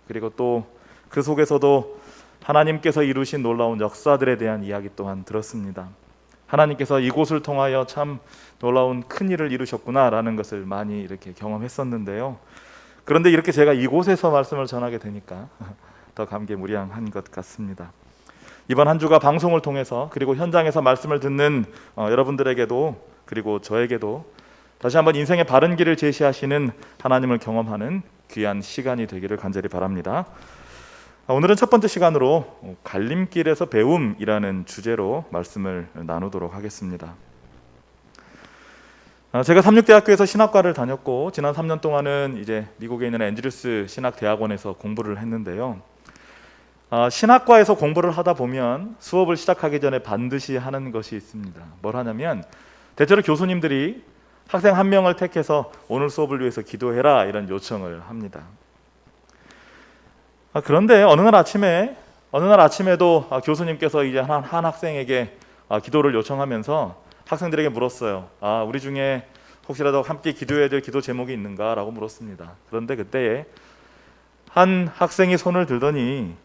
그리고 또 그 속에서도 하나님께서 이루신 놀라운 역사들에 대한 이야기 또한 들었습니다. 하나님께서 이곳을 통하여 참 놀라운 큰 일을 이루셨구나라는 것을 많이 이렇게 경험했었는데요. 그런데 이렇게 제가 이곳에서 말씀을 전하게 되니까 더 감개무량한 것 같습니다. 이번 한 주가 방송을 통해서 그리고 현장에서 말씀을 듣는 여러분들에게도 그리고 저에게도 다시 한번 인생의 바른 길을 제시하시는 하나님을 경험하는 귀한 시간이 되기를 간절히 바랍니다. 오늘은 첫 번째 시간으로 갈림길에서 배움이라는 주제로 말씀을 나누도록 하겠습니다. 제가 삼육대학교에서 신학과를 다녔고 지난 3년 동안은 이제 미국에 있는 앤드류스 신학대학원에서 공부를 했는데요. 신학과에서 공부를 하다 보면 수업을 시작하기 전에 반드시 하는 것이 있습니다. 뭘 하냐면 대체로 교수님들이 학생 한 명을 택해서 오늘 수업을 위해서 기도해라 이런 요청을 합니다. 그런데 어느 날 아침에도 교수님께서 이제 한 학생에게 기도를 요청하면서 학생들에게 물었어요. 우리 중에 혹시라도 함께 기도해야 될 기도 제목이 있는가라고 물었습니다. 그런데 그때에 한 학생이 손을 들더니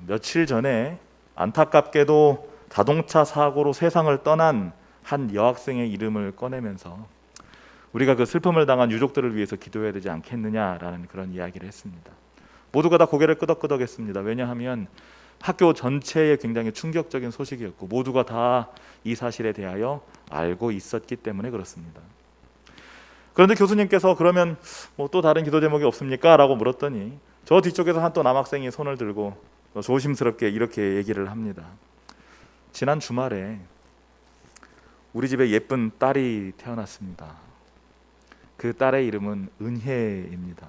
며칠 전에 안타깝게도 자동차 사고로 세상을 떠난 한 여학생의 이름을 꺼내면서 우리가 그 슬픔을 당한 유족들을 위해서 기도해야 되지 않겠느냐라는 그런 이야기를 했습니다. 모두가 다 고개를 끄덕끄덕했습니다. 왜냐하면 학교 전체에 굉장히 충격적인 소식이었고 모두가 다 이 사실에 대하여 알고 있었기 때문에 그렇습니다. 그런데 교수님께서 그러면 또 다른 기도 제목이 없습니까? 라고 물었더니 저 뒤쪽에서 한 또 남학생이 손을 들고 조심스럽게 이렇게 얘기를 합니다. 지난 주말에 우리 집에 예쁜 딸이 태어났습니다. 그 딸의 이름은 은혜입니다.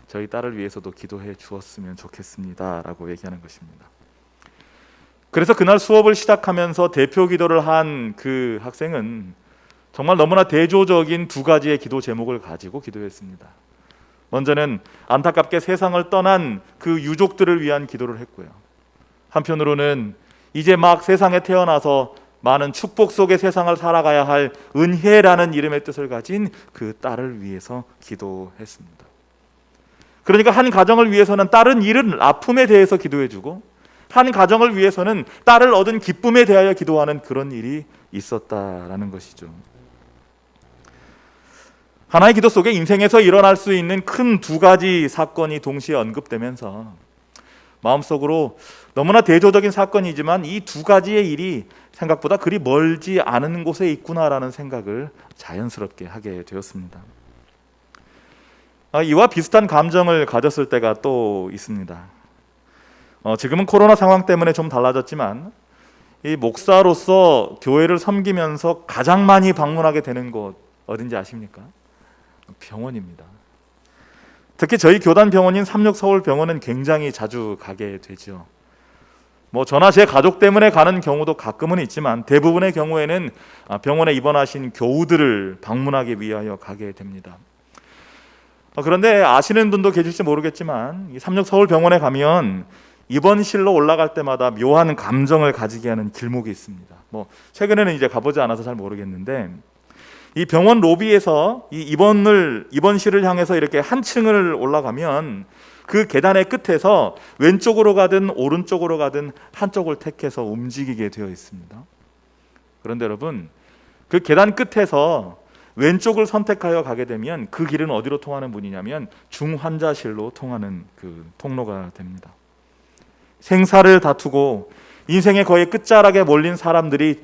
저희 딸을 위해서도 기도해 주었으면 좋겠습니다 라고 얘기하는 것입니다. 그래서 그날 수업을 시작하면서 대표 기도를 한 그 학생은 정말 너무나 대조적인 두 가지의 기도 제목을 가지고 기도했습니다. 먼저는 안타깝게 세상을 떠난 그 유족들을 위한 기도를 했고요. 한편으로는 이제 막 세상에 태어나서 많은 축복 속의 세상을 살아가야 할 은혜라는 이름의 뜻을 가진 그 딸을 위해서 기도했습니다. 그러니까 한 가정을 위해서는 딸은 잃은 아픔에 대해서 기도해주고 한 가정을 위해서는 딸을 얻은 기쁨에 대하여 기도하는 그런 일이 있었다라는 것이죠. 하나의 기도 속에 인생에서 일어날 수 있는 큰 두 가지 사건이 동시에 언급되면서 마음속으로 너무나 대조적인 사건이지만 이 두 가지의 일이 생각보다 그리 멀지 않은 곳에 있구나라는 생각을 자연스럽게 하게 되었습니다. 이와 비슷한 감정을 가졌을 때가 또 있습니다. 지금은 코로나 상황 때문에 좀 달라졌지만 이 목사로서 교회를 섬기면서 가장 많이 방문하게 되는 곳 어딘지 아십니까? 병원입니다. 특히 저희 교단 병원인 삼육서울병원은 굉장히 자주 가게 되죠. 저나 제 가족 때문에 가는 경우도 가끔은 있지만 대부분의 경우에는 병원에 입원하신 교우들을 방문하기 위하여 가게 됩니다. 그런데 아시는 분도 계실지 모르겠지만 이 삼육서울병원에 가면 입원실로 올라갈 때마다 묘한 감정을 가지게 하는 길목이 있습니다. 최근에는 이제 가보지 않아서 잘 모르겠는데 이 병원 로비에서 이 입원실을 향해서 이렇게 한 층을 올라가면 그 계단의 끝에서 왼쪽으로 가든 오른쪽으로 가든 한쪽을 택해서 움직이게 되어 있습니다. 그런데 여러분, 그 계단 끝에서 왼쪽을 선택하여 가게 되면 그 길은 어디로 통하는 문이냐면 중환자실로 통하는 그 통로가 됩니다. 생사를 다투고 인생의 거의 끝자락에 몰린 사람들이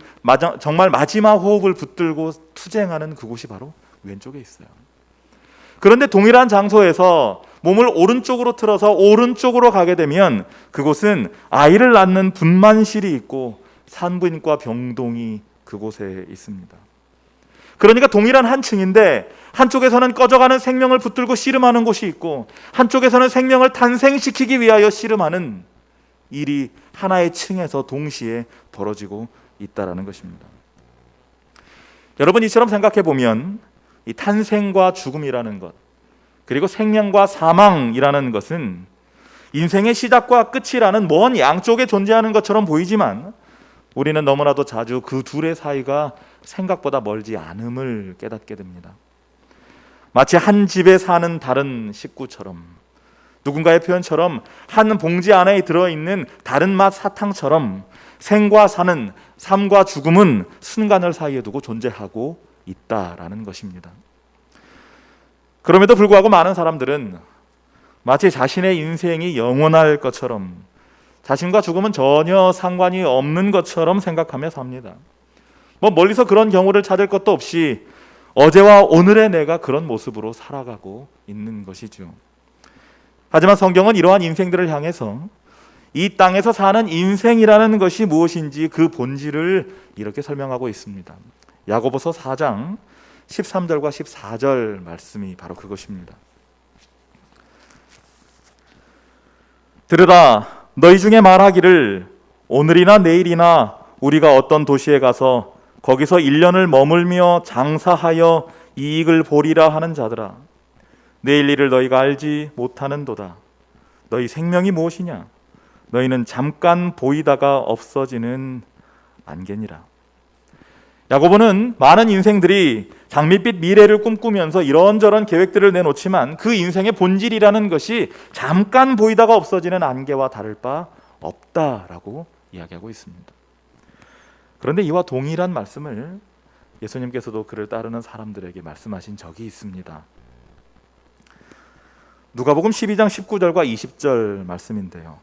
정말 마지막 호흡을 붙들고 투쟁하는 그곳이 바로 왼쪽에 있어요. 그런데 동일한 장소에서 몸을 오른쪽으로 틀어서 오른쪽으로 가게 되면 그곳은 아이를 낳는 분만실이 있고 산부인과 병동이 그곳에 있습니다. 그러니까 동일한 한 층인데 한쪽에서는 꺼져가는 생명을 붙들고 씨름하는 곳이 있고 한쪽에서는 생명을 탄생시키기 위하여 씨름하는 일이 하나의 층에서 동시에 벌어지고 있다는 것입니다. 여러분, 이처럼 생각해 보면 이 탄생과 죽음이라는 것 그리고 생명과 사망이라는 것은 인생의 시작과 끝이라는 먼 양쪽에 존재하는 것처럼 보이지만 우리는 너무나도 자주 그 둘의 사이가 생각보다 멀지 않음을 깨닫게 됩니다. 마치 한 집에 사는 다른 식구처럼 누군가의 표현처럼 한 봉지 안에 들어있는 다른 맛 사탕처럼 생과 사는, 삶과 죽음은 순간을 사이에 두고 존재하고 있다라는 것입니다. 그럼에도 불구하고 많은 사람들은 마치 자신의 인생이 영원할 것처럼, 자신과 죽음은 전혀 상관이 없는 것처럼 생각하며 삽니다. 멀리서 그런 경우를 찾을 것도 없이 어제와 오늘의 내가 그런 모습으로 살아가고 있는 것이죠. 하지만 성경은 이러한 인생들을 향해서 이 땅에서 사는 인생이라는 것이 무엇인지 그 본질을 이렇게 설명하고 있습니다. 야고보서 4장 13절과 14절 말씀이 바로 그것입니다. 들으라, 너희 중에 말하기를 오늘이나 내일이나 우리가 어떤 도시에 가서 거기서 1년을 머물며 장사하여 이익을 보리라 하는 자들아, 내일 일을 너희가 알지 못하는도다. 너희 생명이 무엇이냐? 너희는 잠깐 보이다가 없어지는 안개니라. 야고보는 많은 인생들이 장밋빛 미래를 꿈꾸면서 이런저런 계획들을 내놓지만 그 인생의 본질이라는 것이 잠깐 보이다가 없어지는 안개와 다를 바 없다라고 이야기하고 있습니다. 그런데 이와 동일한 말씀을 예수님께서도 그를 따르는 사람들에게 말씀하신 적이 있습니다. 누가복음 12장 19절과 20절 말씀인데요.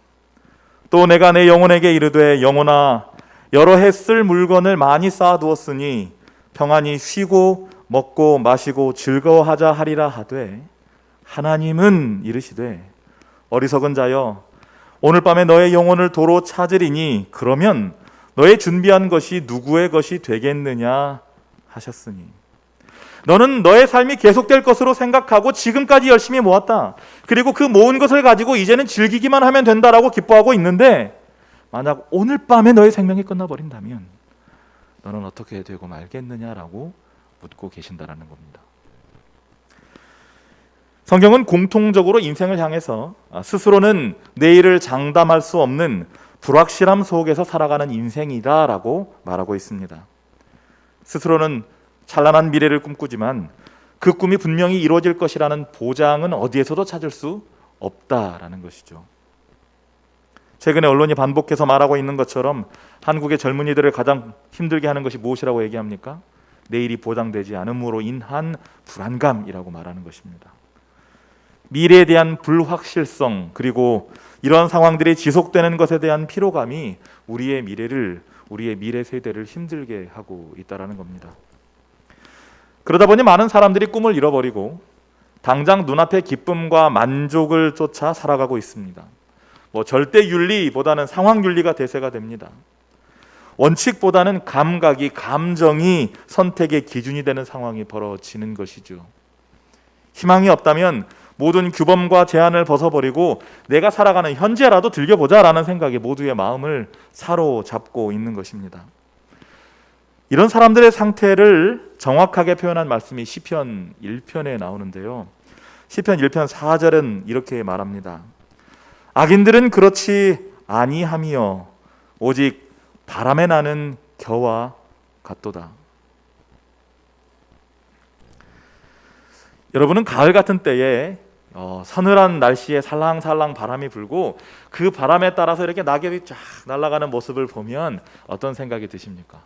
또 내가 내 영혼에게 이르되 영혼아, 여러 해 쓸 물건을 많이 쌓아두었으니 평안히 쉬고 먹고 마시고 즐거워하자 하리라 하되, 하나님은 이르시되 어리석은 자여, 오늘 밤에 너의 영혼을 도로 찾으리니 그러면 너의 준비한 것이 누구의 것이 되겠느냐 하셨으니, 너는 너의 삶이 계속될 것으로 생각하고 지금까지 열심히 모았다. 그리고 그 모은 것을 가지고 이제는 즐기기만 하면 된다라고 기뻐하고 있는데, 만약 오늘 밤에 너의 생명이 끝나버린다면 너는 어떻게 되고 말겠느냐라고 묻고 계신다라는 겁니다. 성경은 공통적으로 인생을 향해서 스스로는 내일을 장담할 수 없는 불확실함 속에서 살아가는 인생이다라고 말하고 있습니다. 스스로는 찬란한 미래를 꿈꾸지만 그 꿈이 분명히 이루어질 것이라는 보장은 어디에서도 찾을 수 없다라는 것이죠. 최근에 언론이 반복해서 말하고 있는 것처럼 한국의 젊은이들을 가장 힘들게 하는 것이 무엇이라고 얘기합니까? 내일이 보장되지 않음으로 인한 불안감이라고 말하는 것입니다. 미래에 대한 불확실성, 그리고 이런 상황들이 지속되는 것에 대한 피로감이 우리의 미래를, 우리의 미래 세대를 힘들게 하고 있다는 겁니다. 그러다 보니 많은 사람들이 꿈을 잃어버리고 당장 눈앞의 기쁨과 만족을 쫓아 살아가고 있습니다. 절대 윤리보다는 상황 윤리가 대세가 됩니다. 원칙보다는 감각이, 감정이 선택의 기준이 되는 상황이 벌어지는 것이죠. 희망이 없다면 모든 규범과 제한을 벗어버리고 내가 살아가는 현재라도 즐겨보자라는 생각이 모두의 마음을 사로잡고 있는 것입니다. 이런 사람들의 상태를 정확하게 표현한 말씀이 시편 1편에 나오는데요. 시편 1편 4절은 이렇게 말합니다. 악인들은 그렇지 아니하며 오직 바람에 나는 겨와 같도다. 여러분은 가을 같은 때에 서늘한 날씨에 살랑살랑 바람이 불고 그 바람에 따라서 이렇게 낙엽이 쫙 날아가는 모습을 보면 어떤 생각이 드십니까?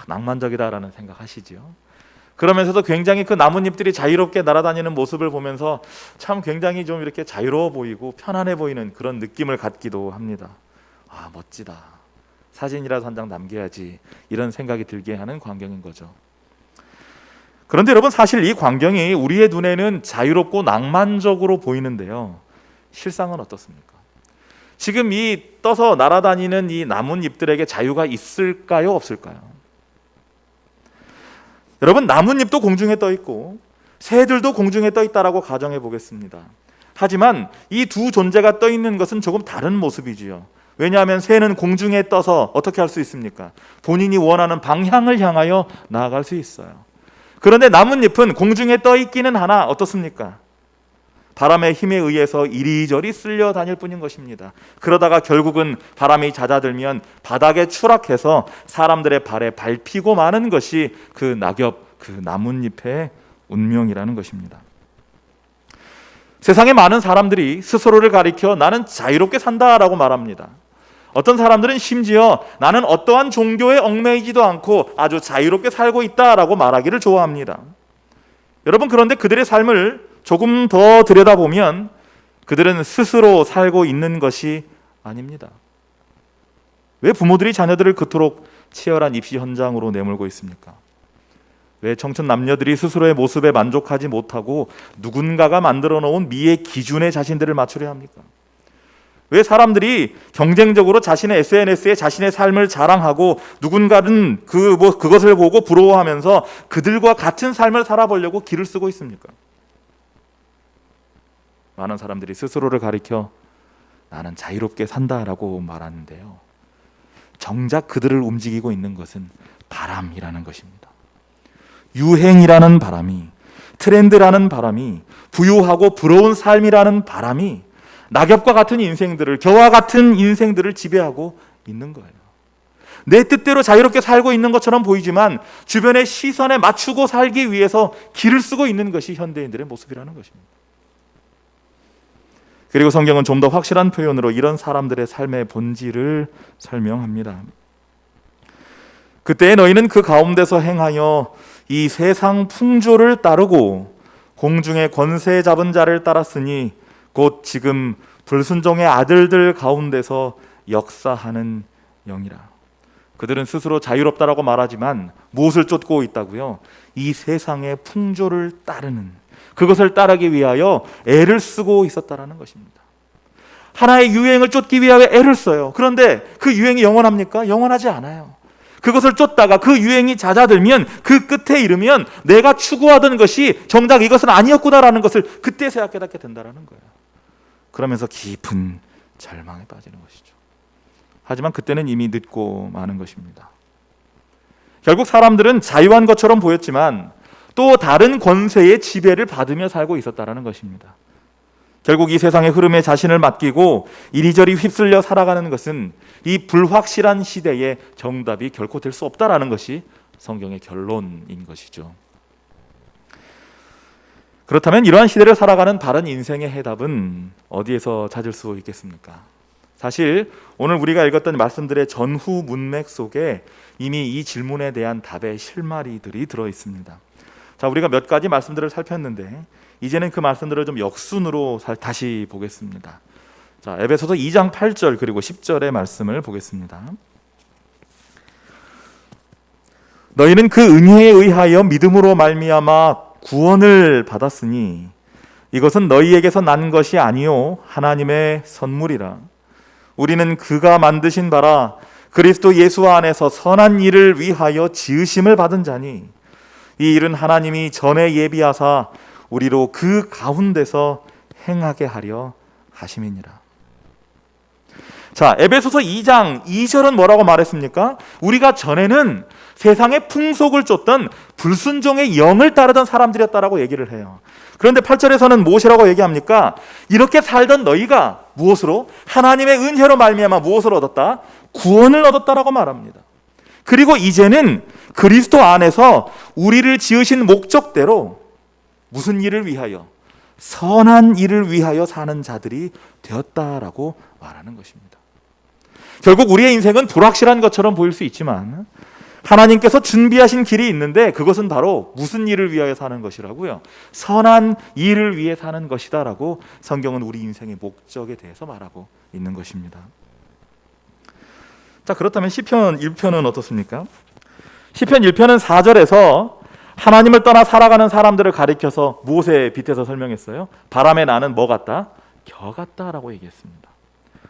낭만적이다라는 생각하시죠. 그러면서도 굉장히 그 나뭇잎들이 자유롭게 날아다니는 모습을 보면서 참 굉장히 좀 이렇게 자유로워 보이고 편안해 보이는 그런 느낌을 갖기도 합니다. 멋지다. 사진이라도 한 장 남겨야지. 이런 생각이 들게 하는 광경인 거죠. 그런데 여러분, 사실 이 광경이 우리의 눈에는 자유롭고 낭만적으로 보이는데요. 실상은 어떻습니까? 지금 이 떠서 날아다니는 이 나뭇잎들에게 자유가 있을까요? 없을까요? 여러분, 나뭇잎도 공중에 떠 있고 새들도 공중에 떠 있다라고 가정해 보겠습니다. 하지만 이 두 존재가 떠 있는 것은 조금 다른 모습이지요. 왜냐하면 새는 공중에 떠서 어떻게 할 수 있습니까? 본인이 원하는 방향을 향하여 나아갈 수 있어요. 그런데 나뭇잎은 공중에 떠 있기는 하나 어떻습니까? 바람의 힘에 의해서 이리저리 쓸려 다닐 뿐인 것입니다. 그러다가 결국은 바람이 잦아들면 바닥에 추락해서 사람들의 발에 밟히고 마는 것이 그 낙엽, 그 나뭇잎의 운명이라는 것입니다. 세상의 많은 사람들이 스스로를 가리켜 나는 자유롭게 산다라고 말합니다. 어떤 사람들은 심지어 나는 어떠한 종교에 얽매이지도 않고 아주 자유롭게 살고 있다라고 말하기를 좋아합니다. 여러분, 그런데 그들의 삶을 조금 더 들여다보면 그들은 스스로 살고 있는 것이 아닙니다. 왜 부모들이 자녀들을 그토록 치열한 입시 현장으로 내몰고 있습니까? 왜 청춘 남녀들이 스스로의 모습에 만족하지 못하고 누군가가 만들어 놓은 미의 기준에 자신들을 맞추려 합니까? 왜 사람들이 경쟁적으로 자신의 SNS에 자신의 삶을 자랑하고 누군가는 그것을 보고 부러워하면서 그들과 같은 삶을 살아보려고 기를 쓰고 있습니까? 많은 사람들이 스스로를 가리켜 나는 자유롭게 산다라고 말하는데요. 정작 그들을 움직이고 있는 것은 바람이라는 것입니다. 유행이라는 바람이, 트렌드라는 바람이, 부유하고 부러운 삶이라는 바람이 낙엽과 같은 인생들을, 겨와 같은 인생들을 지배하고 있는 거예요. 내 뜻대로 자유롭게 살고 있는 것처럼 보이지만 주변의 시선에 맞추고 살기 위해서 기를 쓰고 있는 것이 현대인들의 모습이라는 것입니다. 그리고 성경은 좀 더 확실한 표현으로 이런 사람들의 삶의 본질을 설명합니다. 그때 너희는 그 가운데서 행하여 이 세상 풍조를 따르고 공중의 권세 잡은 자를 따랐으니 곧 지금 불순종의 아들들 가운데서 역사하는 영이라. 그들은 스스로 자유롭다라고 말하지만 무엇을 쫓고 있다고요? 이 세상의 풍조를 따르는, 그것을 따르기 위하여 애를 쓰고 있었다라는 것입니다. 하나의 유행을 쫓기 위하여 애를 써요. 그런데 그 유행이 영원합니까? 영원하지 않아요. 그것을 쫓다가 그 유행이 잦아들면, 그 끝에 이르면 내가 추구하던 것이 정작 이것은 아니었구나라는 것을 그때서야 깨닫게 된다는 거예요. 그러면서 깊은 절망에 빠지는 것이죠. 하지만 그때는 이미 늦고 마는 것입니다. 결국 사람들은 자유한 것처럼 보였지만 또 다른 권세의 지배를 받으며 살고 있었다는 것입니다. 결국 이 세상의 흐름에 자신을 맡기고 이리저리 휩쓸려 살아가는 것은 이 불확실한 시대의 정답이 결코 될 수 없다는 것이 성경의 결론인 것이죠. 그렇다면 이러한 시대를 살아가는 바른 인생의 해답은 어디에서 찾을 수 있겠습니까? 사실 오늘 우리가 읽었던 말씀들의 전후 문맥 속에 이미 이 질문에 대한 답의 실마리들이 들어 있습니다. 자, 우리가 몇 가지 말씀들을 살폈는데 이제는 그 말씀들을 좀 역순으로 다시 보겠습니다. 자, 에베소서 2장 8절 그리고 10절의 말씀을 보겠습니다. 너희는 그 은혜에 의하여 믿음으로 말미암아 구원을 받았으니 이것은 너희에게서 난 것이 아니요 하나님의 선물이라. 우리는 그가 만드신 바라 그리스도 예수 안에서 선한 일을 위하여 지으심을 받은 자니 이 일은 하나님이 전에 예비하사 우리로 그 가운데서 행하게 하려 하심이니라. 자, 에베소서 2장 2절은 뭐라고 말했습니까? 우리가 전에는 세상의 풍속을 쫓던 불순종의 영을 따르던 사람들이었다라고 얘기를 해요. 그런데 8절에서는 무엇이라고 얘기합니까? 이렇게 살던 너희가 무엇으로? 하나님의 은혜로 말미암아 무엇을 얻었다? 구원을 얻었다라고 말합니다. 그리고 이제는 그리스도 안에서 우리를 지으신 목적대로 무슨 일을 위하여? 선한 일을 위하여 사는 자들이 되었다라고 말하는 것입니다. 결국 우리의 인생은 불확실한 것처럼 보일 수 있지만 하나님께서 준비하신 길이 있는데 그것은 바로 무슨 일을 위하여 사는 것이라고요? 선한 일을 위해 사는 것이다라고 성경은 우리 인생의 목적에 대해서 말하고 있는 것입니다. 자, 그렇다면 시편 1편은 어떻습니까? 시편 1편은 4절에서 하나님을 떠나 살아가는 사람들을 가리켜서 무엇에 빗대서 설명했어요? 바람에 나는 뭐 같다? 겨 같다라고 얘기했습니다.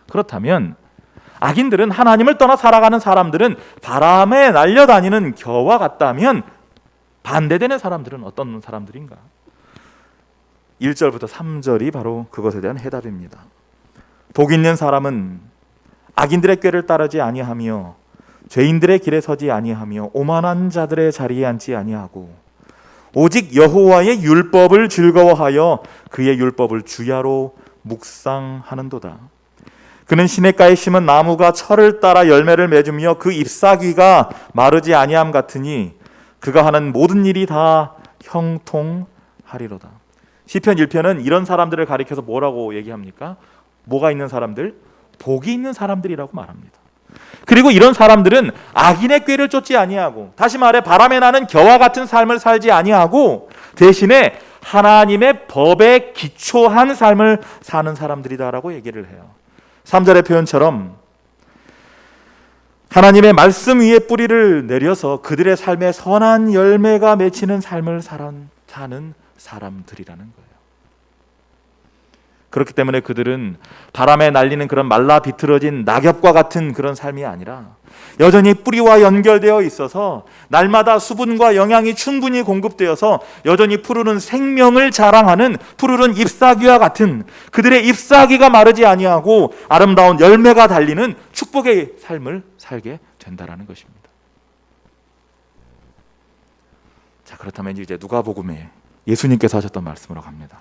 그렇다면 악인들은, 하나님을 떠나 살아가는 사람들은 바람에 날려다니는 겨와 같다면 반대되는 사람들은 어떤 사람들인가? 1절부터 3절이 바로 그것에 대한 해답입니다. 복 있는 사람은 악인들의 꾀를 따르지 아니하며 죄인들의 길에 서지 아니하며 오만한 자들의 자리에 앉지 아니하고 오직 여호와의 율법을 즐거워하여 그의 율법을 주야로 묵상하는도다. 그는 시냇가에 심은 나무가 철을 따라 열매를 맺으며 그 잎사귀가 마르지 아니함 같으니 그가 하는 모든 일이 다 형통하리로다. 시편 1편은 이런 사람들을 가리켜서 뭐라고 얘기합니까? 뭐가 있는 사람들? 복이 있는 사람들이라고 말합니다. 그리고 이런 사람들은 악인의 꾀를 쫓지 아니하고, 다시 말해 바람에 나는 겨와 같은 삶을 살지 아니하고 대신에 하나님의 법에 기초한 삶을 사는 사람들이다라고 얘기를 해요. 3절의 표현처럼 하나님의 말씀 위에 뿌리를 내려서 그들의 삶에 선한 열매가 맺히는 삶을 사는 사람들이라는 거예요. 그렇기 때문에 그들은 바람에 날리는 그런 말라 비틀어진 낙엽과 같은 그런 삶이 아니라 여전히 뿌리와 연결되어 있어서 날마다 수분과 영양이 충분히 공급되어서 여전히 푸르른 생명을 자랑하는 푸르른 잎사귀와 같은, 그들의 잎사귀가 마르지 아니하고 아름다운 열매가 달리는 축복의 삶을 살게 된다라는 것입니다. 자, 그렇다면 이제 누가복음에 예수님께서 하셨던 말씀으로 갑니다.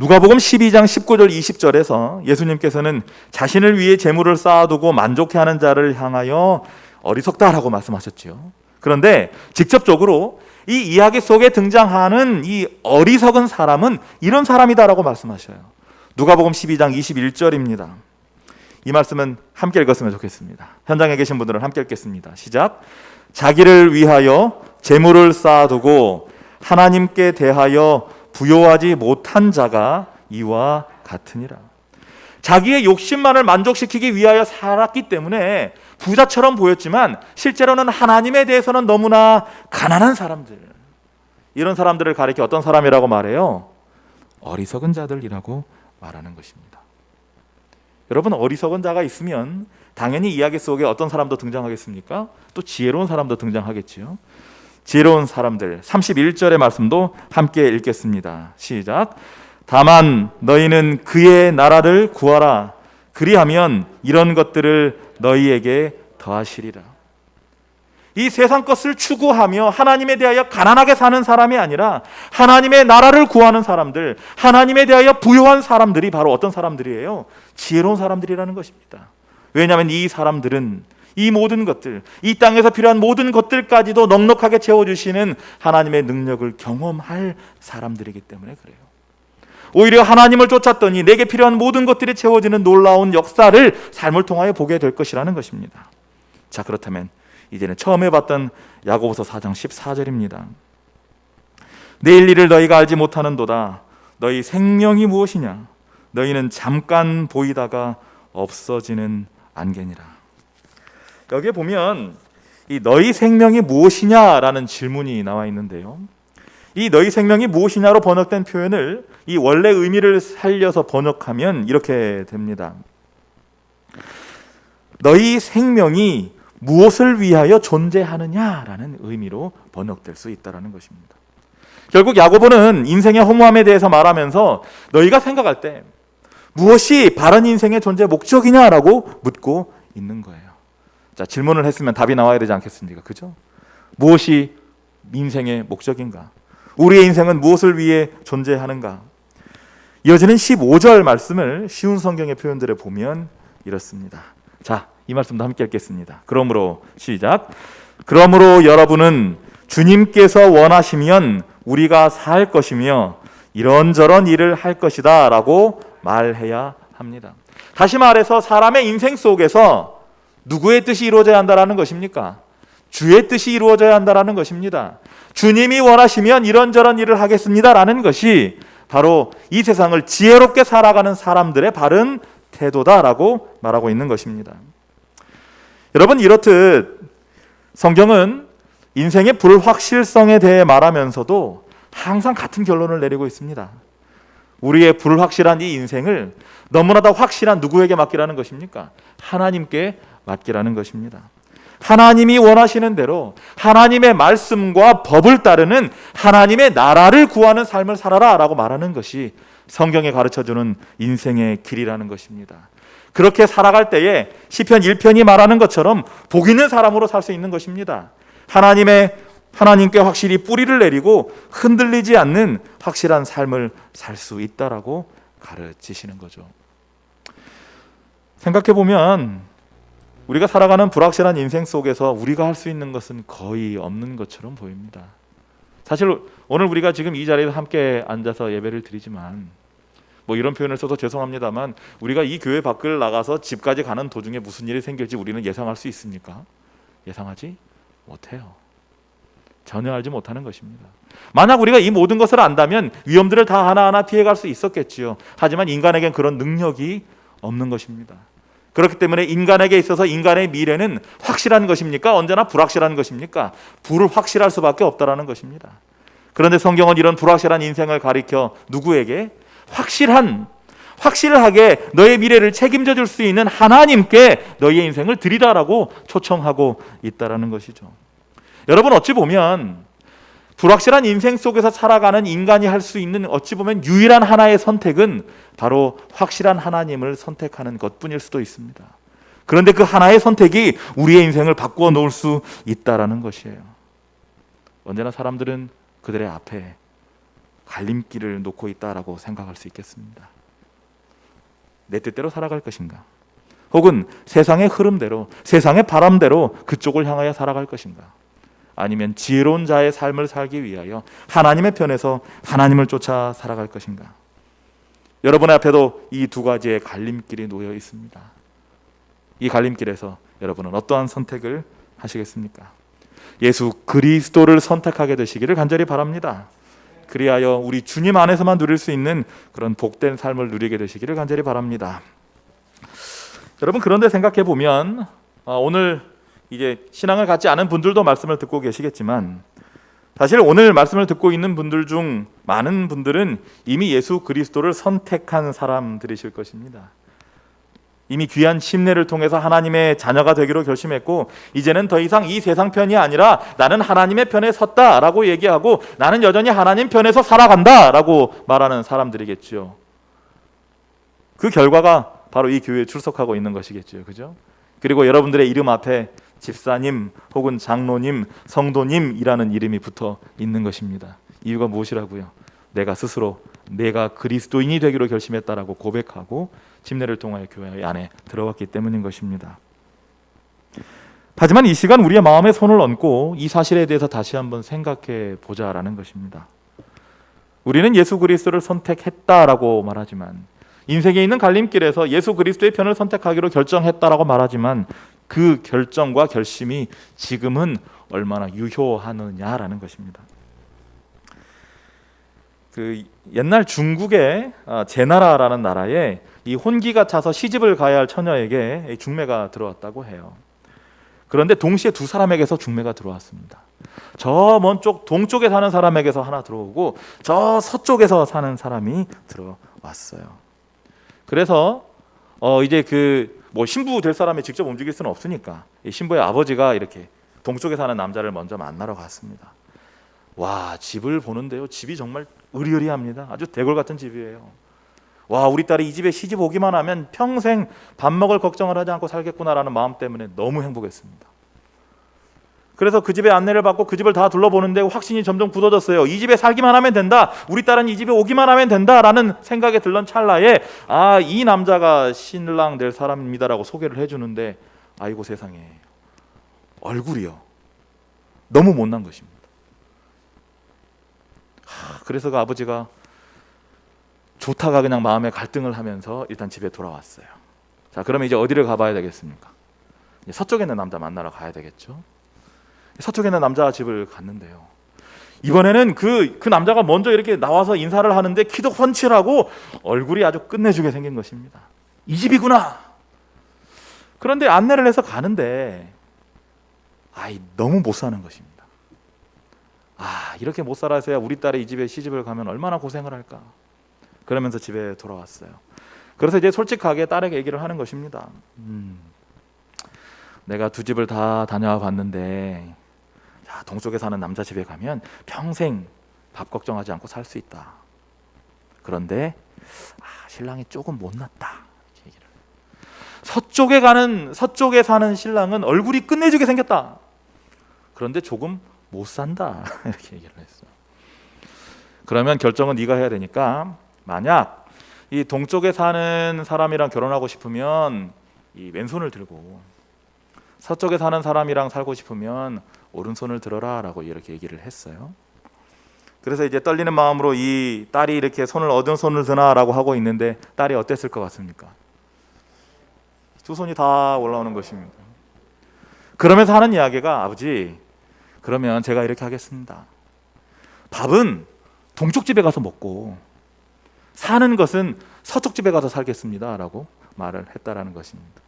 누가복음 12장 19절 20절에서 예수님께서는 자신을 위해 재물을 쌓아두고 만족해하는 자를 향하여 어리석다라고 말씀하셨죠. 그런데 직접적으로 이 이야기 속에 등장하는 이 어리석은 사람은 이런 사람이다라고 말씀하셔요. 누가복음 12장 21절입니다. 이 말씀은 함께 읽었으면 좋겠습니다. 현장에 계신 분들은 함께 읽겠습니다. 시작. 자기를 위하여 재물을 쌓아두고 하나님께 대하여 부요하지 못한 자가 이와 같으니라. 자기의 욕심만을 만족시키기 위하여 살았기 때문에 부자처럼 보였지만 실제로는 하나님에 대해서는 너무나 가난한 사람들, 이런 사람들을 가리켜 어떤 사람이라고 말해요? 어리석은 자들이라고 말하는 것입니다. 여러분, 어리석은 자가 있으면 당연히 이야기 속에 어떤 사람도 등장하겠습니까? 또 지혜로운 사람도 등장하겠지요. 지혜로운 사람들, 31절의 말씀도 함께 읽겠습니다. 시작. 다만 너희는 그의 나라를 구하라. 그리하면 이런 것들을 너희에게 더하시리라. 이 세상 것을 추구하며 하나님에 대하여 가난하게 사는 사람이 아니라 하나님의 나라를 구하는 사람들, 하나님에 대하여 부요한 사람들이 바로 어떤 사람들이에요? 지혜로운 사람들이라는 것입니다. 왜냐하면 이 사람들은 이 모든 것들, 이 땅에서 필요한 모든 것들까지도 넉넉하게 채워주시는 하나님의 능력을 경험할 사람들이기 때문에 그래요. 오히려 하나님을 쫓았더니 내게 필요한 모든 것들이 채워지는 놀라운 역사를 삶을 통하여 보게 될 것이라는 것입니다. 자, 그렇다면 이제는 처음에 봤던 야고보서 4장 14절입니다. 내일 일을 너희가 알지 못하는도다. 너희 생명이 무엇이냐? 너희는 잠깐 보이다가 없어지는 안개니라. 여기에 보면 이 너희 생명이 무엇이냐라는 질문이 나와 있는데요. 이 너희 생명이 무엇이냐로 번역된 표현을 이 원래 의미를 살려서 번역하면 이렇게 됩니다. 너희 생명이 무엇을 위하여 존재하느냐라는 의미로 번역될 수 있다는 것입니다. 결국 야고보는 인생의 허무함에 대해서 말하면서 너희가 생각할 때 무엇이 바른 인생의 존재 목적이냐라고 묻고 있는 거예요. 자, 질문을 했으면 답이 나와야 되지 않겠습니까? 그죠? 무엇이 인생의 목적인가? 우리의 인생은 무엇을 위해 존재하는가? 이어지는 15절 말씀을 쉬운 성경의 표현들에 보면 이렇습니다. 자, 이 말씀도 함께 읽겠습니다. 그러므로 시작. 그러므로 여러분은 주님께서 원하시면 우리가 살 것이며 이런저런 일을 할 것이다 라고 말해야 합니다. 다시 말해서 사람의 인생 속에서 누구의 뜻이 이루어져야 한다는 것입니까? 주의 뜻이 이루어져야 한다는 것입니다. 주님이 원하시면 이런저런 일을 하겠습니다라는 것이 바로 이 세상을 지혜롭게 살아가는 사람들의 바른 태도다라고 말하고 있는 것입니다. 여러분, 이렇듯 성경은 인생의 불확실성에 대해 말하면서도 항상 같은 결론을 내리고 있습니다. 우리의 불확실한 이 인생을 너무나 다 확실한 누구에게 맡기라는 것입니까? 하나님께 맡기라는 것입니다. 하나님이 원하시는 대로 하나님의 말씀과 법을 따르는 하나님의 나라를 구하는 삶을 살아라 라고 말하는 것이 성경에 가르쳐주는 인생의 길이라는 것입니다. 그렇게 살아갈 때에 시편 1편이 말하는 것처럼 복 있는 사람으로 살 수 있는 것입니다. 하나님께 확실히 뿌리를 내리고 흔들리지 않는 확실한 삶을 살 수 있다라고 가르치시는 거죠. 생각해 보면 우리가 살아가는 불확실한 인생 속에서 우리가 할 수 있는 것은 거의 없는 것처럼 보입니다. 사실 오늘 우리가 지금 이 자리에 함께 앉아서 예배를 드리지만 뭐 이런 표현을 써서 죄송합니다만 우리가 이 교회 밖을 나가서 집까지 가는 도중에 무슨 일이 생길지 우리는 예상할 수 있습니까? 예상하지 못해요. 전혀 알지 못하는 것입니다. 만약 우리가 이 모든 것을 안다면 위험들을 다 하나하나 피해갈 수 있었겠지요. 하지만 인간에겐 그런 능력이 없는 것입니다. 그렇기 때문에 인간에게 있어서 인간의 미래는 확실한 것입니까? 언제나 불확실한 것입니까? 불확실할 수밖에 없다라는 것입니다. 그런데 성경은 이런 불확실한 인생을 가리켜 누구에게? 확실하게 너의 미래를 책임져 줄 수 있는 하나님께 너의 인생을 드리다라고 초청하고 있다라는 것이죠. 여러분, 어찌 보면 불확실한 인생 속에서 살아가는 인간이 할 수 있는 어찌 보면 유일한 하나의 선택은 바로 확실한 하나님을 선택하는 것뿐일 수도 있습니다. 그런데 그 하나의 선택이 우리의 인생을 바꾸어 놓을 수 있다라는 것이에요. 언제나 사람들은 그들의 앞에 갈림길을 놓고 있다라고 생각할 수 있겠습니다. 내 뜻대로 살아갈 것인가? 혹은 세상의 흐름대로, 세상의 바람대로 그쪽을 향하여 살아갈 것인가? 아니면 지혜로운 자의 삶을 살기 위하여 하나님의 편에서 하나님을 쫓아 살아갈 것인가? 여러분의 앞에도 이 두 가지의 갈림길이 놓여 있습니다. 이 갈림길에서 여러분은 어떠한 선택을 하시겠습니까? 예수 그리스도를 선택하게 되시기를 간절히 바랍니다. 그리하여 우리 주님 안에서만 누릴 수 있는 그런 복된 삶을 누리게 되시기를 간절히 바랍니다. 여러분, 그런데 생각해 보면 오늘 이제 신앙을 갖지 않은 분들도 말씀을 듣고 계시겠지만 사실 오늘 말씀을 듣고 있는 분들 중 많은 분들은 이미 예수 그리스도를 선택한 사람들이실 것입니다. 이미 귀한 심례를 통해서 하나님의 자녀가 되기로 결심했고 이제는 더 이상 이 세상 편이 아니라 나는 하나님의 편에 섰다라고 얘기하고 나는 여전히 하나님 편에서 살아간다라고 말하는 사람들이겠죠. 그 결과가 바로 이 교회에 출석하고 있는 것이겠죠. 그죠? 그리고 여러분들의 이름 앞에 집사님 혹은 장로님, 성도님이라는 이름이 붙어 있는 것입니다. 이유가 무엇이라고요? 내가 스스로 내가 그리스도인이 되기로 결심했다라고 고백하고 침례를 통하여 교회 안에 들어왔기 때문인 것입니다. 하지만 이 시간 우리의 마음에 손을 얹고 이 사실에 대해서 다시 한번 생각해 보자라는 것입니다. 우리는 예수 그리스도를 선택했다라고 말하지만 인생에 있는 갈림길에서 예수 그리스도의 편을 선택하기로 결정했다라고 말하지만 그 결정과 결심이 지금은 얼마나 유효하느냐라는 것입니다. 그 옛날 중국의 제나라라는 나라에 이 혼기가 차서 시집을 가야 할 처녀에게 중매가 들어왔다고 해요. 그런데 동시에 두 사람에게서 중매가 들어왔습니다. 저 먼 쪽 동쪽에 사는 사람에게서 하나 들어오고 저 서쪽에서 사는 사람이 들어왔어요. 그래서 이제 그 뭐 신부 될 사람이 직접 움직일 수는 없으니까 이 신부의 아버지가 이렇게 동쪽에 사는 남자를 먼저 만나러 갔습니다. 와, 집을 보는데요, 집이 정말 으리으리합니다. 아주 대골 같은 집이에요. 와, 우리 딸이 이 집에 시집 오기만 하면 평생 밥 먹을 걱정을 하지 않고 살겠구나라는 마음 때문에 너무 행복했습니다. 그래서 그 집에 안내를 받고 그 집을 다 둘러보는데 확신이 점점 굳어졌어요. 이 집에 살기만 하면 된다, 우리 딸은 이 집에 오기만 하면 된다라는 생각에 들던 찰나에 이 남자가 신랑 될 사람입니다라고 소개를 해주는데 아이고 세상에, 얼굴이요 너무 못난 것입니다. 그래서 그 아버지가 좋다가 그냥 마음에 갈등을 하면서 일단 집에 돌아왔어요. 자, 그러면 이제 어디를 가봐야 되겠습니까? 서쪽에 있는 남자 만나러 가야 되겠죠. 서쪽에 있는 남자 집을 갔는데요, 이번에는 그 남자가 먼저 이렇게 나와서 인사를 하는데 키도 훤칠하고 얼굴이 아주 끝내주게 생긴 것입니다. 이 집이구나. 그런데 안내를 해서 가는데 너무 못 사는 것입니다. 이렇게 못 살아서야 우리 딸이 이 집에 시집을 가면 얼마나 고생을 할까. 그러면서 집에 돌아왔어요. 그래서 이제 솔직하게 딸에게 얘기를 하는 것입니다. 내가 두 집을 다 다녀와 봤는데 동쪽에 사는 남자 집에 가면 평생 밥 걱정하지 않고 살 수 있다. 그런데 신랑이 조금 못났다. 얘기를. 서쪽에 사는 신랑은 얼굴이 끝내주게 생겼다. 그런데 조금 못 산다. 이렇게 얘기를 했어요. 그러면 결정은 네가 해야 되니까 만약 이 동쪽에 사는 사람이랑 결혼하고 싶으면 이 왼손을 들고 서쪽에 사는 사람이랑 살고 싶으면 오른손을 들어라 라고 이렇게 얘기를 했어요. 그래서 이제 떨리는 마음으로 이 딸이 이렇게 손을 어떤 손을 드나라고 하고 있는데 딸이 어땠을 것 같습니까? 두 손이 다 올라오는 것입니다. 그러면서 하는 이야기가, 아버지, 그러면 제가 이렇게 하겠습니다. 밥은 동쪽 집에 가서 먹고 사는 것은 서쪽 집에 가서 살겠습니다 라고 말을 했다라는 것입니다.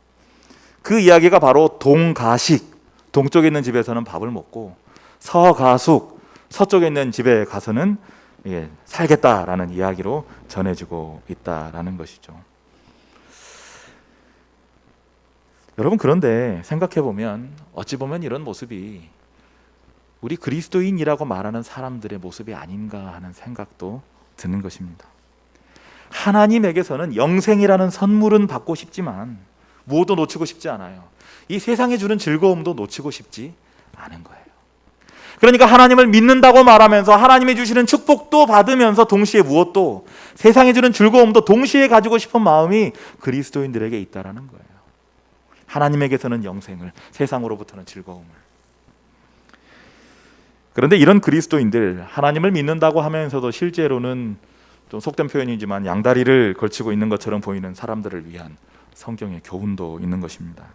그 이야기가 바로 동가식, 동쪽에 있는 집에서는 밥을 먹고 서가숙, 서쪽에 있는 집에 가서는 살겠다라는 이야기로 전해지고 있다라는 것이죠. 여러분, 그런데 생각해보면 어찌 보면 이런 모습이 우리 그리스도인이라고 말하는 사람들의 모습이 아닌가 하는 생각도 드는 것입니다. 하나님에게서는 영생이라는 선물은 받고 싶지만 무엇도 놓치고 싶지 않아요. 이 세상에 주는 즐거움도 놓치고 싶지 않은 거예요. 그러니까 하나님을 믿는다고 말하면서 하나님이 주시는 축복도 받으면서 동시에 무엇도, 세상에 주는 즐거움도 동시에 가지고 싶은 마음이 그리스도인들에게 있다라는 거예요. 하나님에게서는 영생을, 세상으로부터는 즐거움을. 그런데 이런 그리스도인들, 하나님을 믿는다고 하면서도 실제로는 좀 속된 표현이지만 양다리를 걸치고 있는 것처럼 보이는 사람들을 위한 성경의 교훈도 있는 것입니다.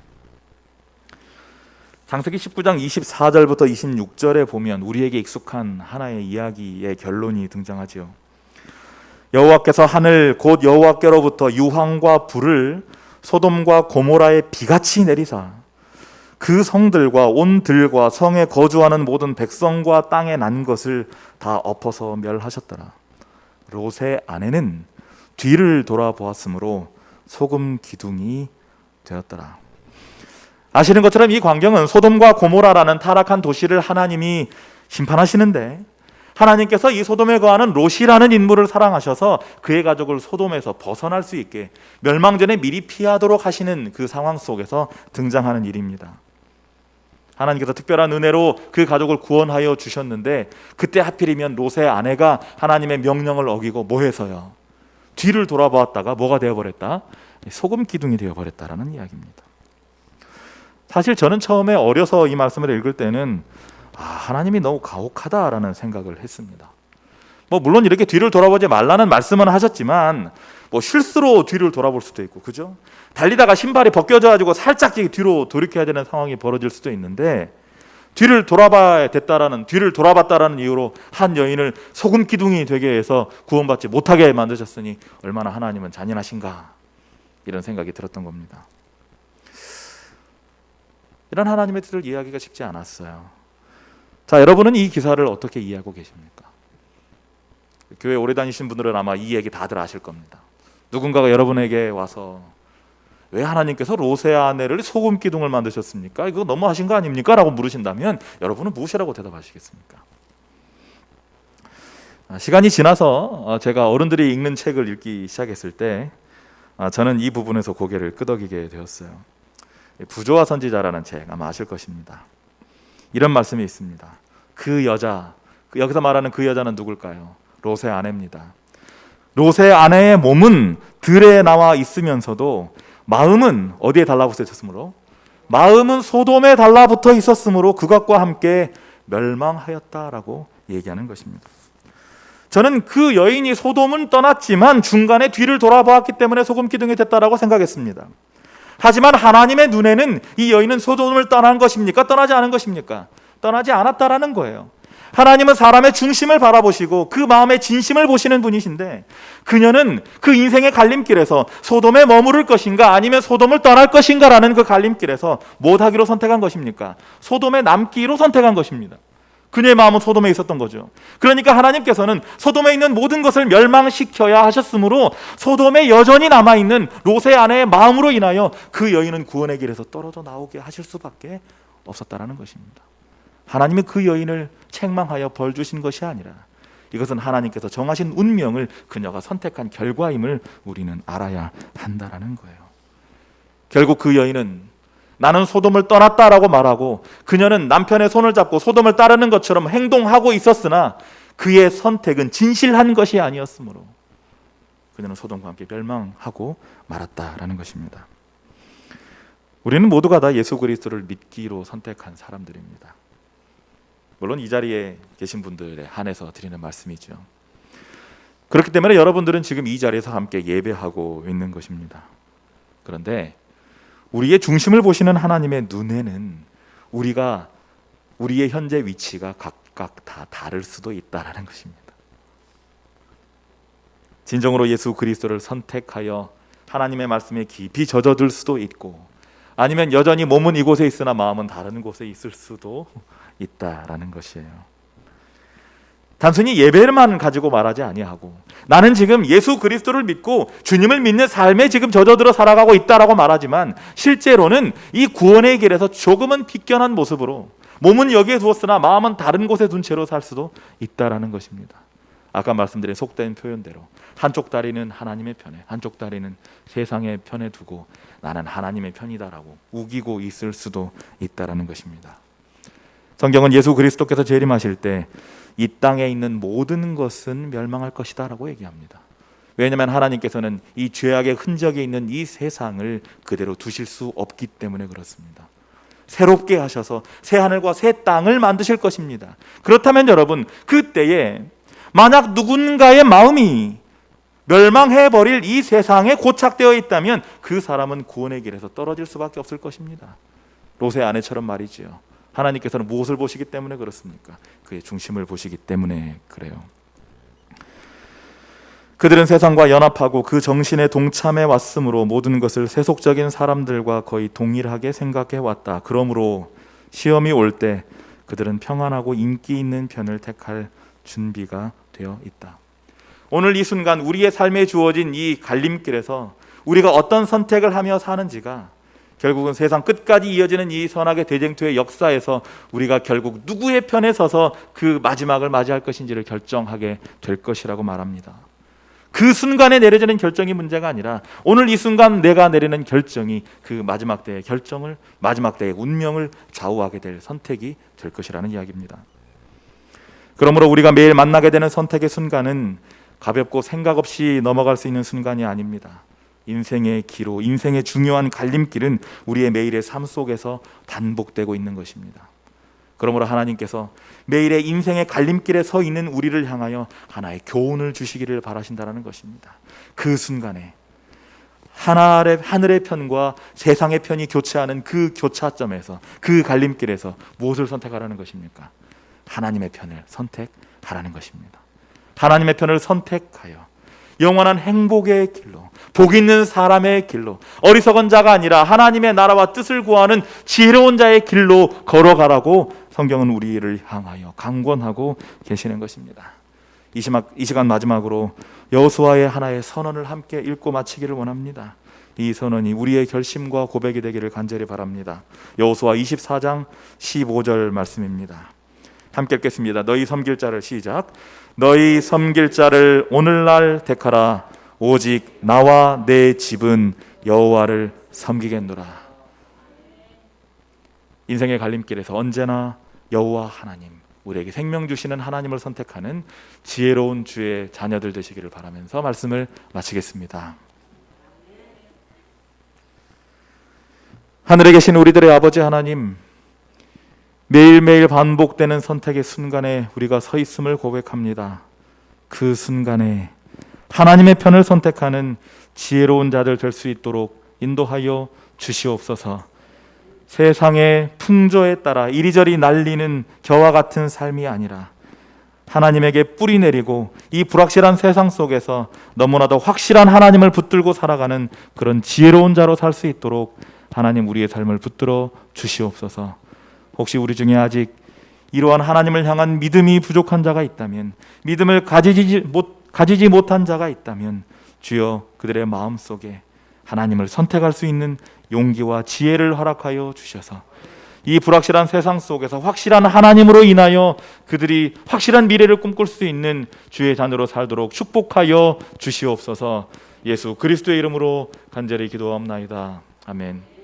창세기 19장 24절부터 26절에 보면 우리에게 익숙한 하나의 이야기의 결론이 등장하지요. 여호와께서 하늘 곧 여호와께로부터 유황과 불을 소돔과 고모라에 비같이 내리사 그 성들과 온 들과 성에 거주하는 모든 백성과 땅에 난 것을 다 엎어서 멸하셨더라. 롯의 아내는 뒤를 돌아보았으므로 소금 기둥이 되었더라. 아시는 것처럼 이 광경은 소돔과 고모라라는 타락한 도시를 하나님이 심판하시는데, 하나님께서 이 소돔에 거하는 롯이라는 인물을 사랑하셔서 그의 가족을 소돔에서 벗어날 수 있게 멸망 전에 미리 피하도록 하시는 그 상황 속에서 등장하는 일입니다. 하나님께서 특별한 은혜로 그 가족을 구원하여 주셨는데, 그때 하필이면 롯의 아내가 하나님의 명령을 어기고 뭐해서요? 뒤를 돌아보았다가 뭐가 되어버렸다? 소금 기둥이 되어버렸다라는 이야기입니다. 사실 저는 처음에 어려서 이 말씀을 읽을 때는 하나님이 너무 가혹하다라는 생각을 했습니다. 물론 이렇게 뒤를 돌아보지 말라는 말씀은 하셨지만 실수로 뒤를 돌아볼 수도 있고, 그죠? 달리다가 신발이 벗겨져 가지고 살짝 뒤로 돌이켜야 되는 상황이 벌어질 수도 있는데, 뒤를 돌아봤다라는 이유로 한 여인을 소금 기둥이 되게 해서 구원받지 못하게 만드셨으니 얼마나 하나님은 잔인하신가, 이런 생각이 들었던 겁니다. 이런 하나님의 뜻을 이해하기가 쉽지 않았어요. 자, 여러분은 이 기사를 어떻게 이해하고 계십니까? 교회 오래 다니신 분들은 아마 이 얘기 다들 아실 겁니다. 누군가가 여러분에게 와서 왜 하나님께서 롯의 아내를 소금 기둥을 만드셨습니까? 이거 너무하신 거 아닙니까? 라고 물으신다면 여러분은 무엇이라고 대답하시겠습니까? 시간이 지나서 제가 어른들이 읽는 책을 읽기 시작했을 때 저는 이 부분에서 고개를 끄덕이게 되었어요. 부조와 선지자라는 책, 아마 아실 것입니다. 이런 말씀이 있습니다. 그 여자, 여기서 말하는 그 여자는 누굴까요? 롯의 아내입니다. 롯의 아내의 몸은 들에 나와 있으면서도 마음은 어디에 달라붙어 있었으므로? 마음은 소돔에 달라붙어 있었으므로 그것과 함께 멸망하였다라고 얘기하는 것입니다. 저는 그 여인이 소돔은 떠났지만 중간에 뒤를 돌아보았기 때문에 소금 기둥이 됐다라고 생각했습니다. 하지만 하나님의 눈에는 이 여인은 소돔을 떠난 것입니까? 떠나지 않은 것입니까? 떠나지 않았다라는 거예요. 하나님은 사람의 중심을 바라보시고 그 마음의 진심을 보시는 분이신데, 그녀는 그 인생의 갈림길에서 소돔에 머무를 것인가 아니면 소돔을 떠날 것인가라는 그 갈림길에서 못하기로 선택한 것입니까? 소돔에 남기로 선택한 것입니다. 그녀의 마음은 소돔에 있었던 거죠. 그러니까 하나님께서는 소돔에 있는 모든 것을 멸망시켜야 하셨으므로 소돔에 여전히 남아있는 롯의 아내의 마음으로 인하여 그 여인은 구원의 길에서 떨어져 나오게 하실 수밖에 없었다라는 것입니다. 하나님이 그 여인을 책망하여 벌 주신 것이 아니라 이것은 하나님께서 정하신 운명을 그녀가 선택한 결과임을 우리는 알아야 한다라는 거예요. 결국 그 여인은 나는 소돔을 떠났다라고 말하고, 그녀는 남편의 손을 잡고 소돔을 따르는 것처럼 행동하고 있었으나 그의 선택은 진실한 것이 아니었으므로 그녀는 소돔과 함께 멸망하고 말았다라는 것입니다. 우리는 모두가 다 예수 그리스도를 믿기로 선택한 사람들입니다. 물론 이 자리에 계신 분들에 한해서 드리는 말씀이죠. 그렇기 때문에 여러분들은 지금 이 자리에서 함께 예배하고 있는 것입니다. 그런데 우리의 중심을 보시는 하나님의 눈에는 우리의 현재 위치가 각각 다 다를 수도 있다라는 것입니다. 진정으로 예수 그리스도를 선택하여 하나님의 말씀에 깊이 젖어들 수도 있고, 아니면 여전히 몸은 이곳에 있으나 마음은 다른 곳에 있을 수도 있다라는 것이에요. 단순히 예배만 가지고 말하지 아니하고, 나는 지금 예수 그리스도를 믿고 주님을 믿는 삶에 지금 젖어들어 살아가고 있다라고 말하지만, 실제로는 이 구원의 길에서 조금은 비껴난 모습으로 몸은 여기에 두었으나 마음은 다른 곳에 둔 채로 살 수도 있다라는 것입니다. 아까 말씀드린 속된 표현대로 한쪽 다리는 하나님의 편에, 한쪽 다리는 세상의 편에 두고 나는 하나님의 편이다라고 우기고 있을 수도 있다라는 것입니다. 성경은 예수 그리스도께서 재림하실 때 이 땅에 있는 모든 것은 멸망할 것이다 라고 얘기합니다. 왜냐하면 하나님께서는 이 죄악의 흔적이 있는 이 세상을 그대로 두실 수 없기 때문에 그렇습니다. 새롭게 하셔서 새 하늘과 새 땅을 만드실 것입니다. 그렇다면 여러분, 그때에 만약 누군가의 마음이 멸망해버릴 이 세상에 고착되어 있다면 그 사람은 구원의 길에서 떨어질 수밖에 없을 것입니다. 롯의 아내처럼 말이지요. 하나님께서는 무엇을 보시기 때문에 그렇습니까? 그의 중심을 보시기 때문에 그래요. 그들은 세상과 연합하고 그 정신에 동참해 왔으므로 모든 것을 세속적인 사람들과 거의 동일하게 생각해 왔다. 그러므로 시험이 올 때 그들은 평안하고 인기 있는 편을 택할 준비가 되어 있다. 오늘 이 순간 우리의 삶에 주어진 이 갈림길에서 우리가 어떤 선택을 하며 사는지가 결국은 세상 끝까지 이어지는 이 선악의 대쟁투의 역사에서 우리가 결국 누구의 편에 서서 그 마지막을 맞이할 것인지를 결정하게 될 것이라고 말합니다. 그 순간에 내려지는 결정이 문제가 아니라 오늘 이 순간 내가 내리는 결정이 그 마지막 때의 결정을, 마지막 때의 운명을 좌우하게 될 선택이 될 것이라는 이야기입니다. 그러므로 우리가 매일 만나게 되는 선택의 순간은 가볍고 생각 없이 넘어갈 수 있는 순간이 아닙니다. 인생의 기로, 인생의 중요한 갈림길은 우리의 매일의 삶 속에서 반복되고 있는 것입니다. 그러므로 하나님께서 매일의 인생의 갈림길에 서 있는 우리를 향하여 하나의 교훈을 주시기를 바라신다는 것입니다. 그 순간에 하늘의 편과 세상의 편이 교차하는 그 교차점에서, 그 갈림길에서 무엇을 선택하라는 것입니까? 하나님의 편을 선택하라는 것입니다. 하나님의 편을 선택하여 영원한 행복의 길로, 복 있는 사람의 길로, 어리석은 자가 아니라 하나님의 나라와 뜻을 구하는 지혜로운 자의 길로 걸어가라고 성경은 우리를 향하여 강권하고 계시는 것입니다. 이 시간 마지막으로 여호수아의 하나의 선언을 함께 읽고 마치기를 원합니다. 이 선언이 우리의 결심과 고백이 되기를 간절히 바랍니다. 여호수아 24장 15절 말씀입니다. 함께 읽겠습니다. 너희 섬길 자를, 시작. 너희 섬길 자를 오늘날 택하라. 오직 나와 내 집은 여호와를 섬기겠노라. 인생의 갈림길에서 언제나 여호와 하나님, 우리에게 생명 주시는 하나님을 선택하는 지혜로운 주의 자녀들 되시기를 바라면서 말씀을 마치겠습니다. 하늘에 계신 우리들의 아버지 하나님, 매일매일 반복되는 선택의 순간에 우리가 서 있음을 고백합니다. 그 순간에 하나님의 편을 선택하는 지혜로운 자들 될 수 있도록 인도하여 주시옵소서. 세상의 풍조에 따라 이리저리 날리는 겨와 같은 삶이 아니라 하나님에게 뿌리 내리고 이 불확실한 세상 속에서 너무나도 확실한 하나님을 붙들고 살아가는 그런 지혜로운 자로 살 수 있도록 하나님 우리의 삶을 붙들어 주시옵소서. 혹시 우리 중에 아직 이러한 하나님을 향한 믿음이 부족한 자가 있다면, 믿음을 가지지 못한 자가 있다면 주여 그들의 마음속에 하나님을 선택할 수 있는 용기와 지혜를 허락하여 주셔서 이 불확실한 세상 속에서 확실한 하나님으로 인하여 그들이 확실한 미래를 꿈꿀 수 있는 주의 자녀로 살도록 축복하여 주시옵소서. 예수 그리스도의 이름으로 간절히 기도하옵나이다. 아멘.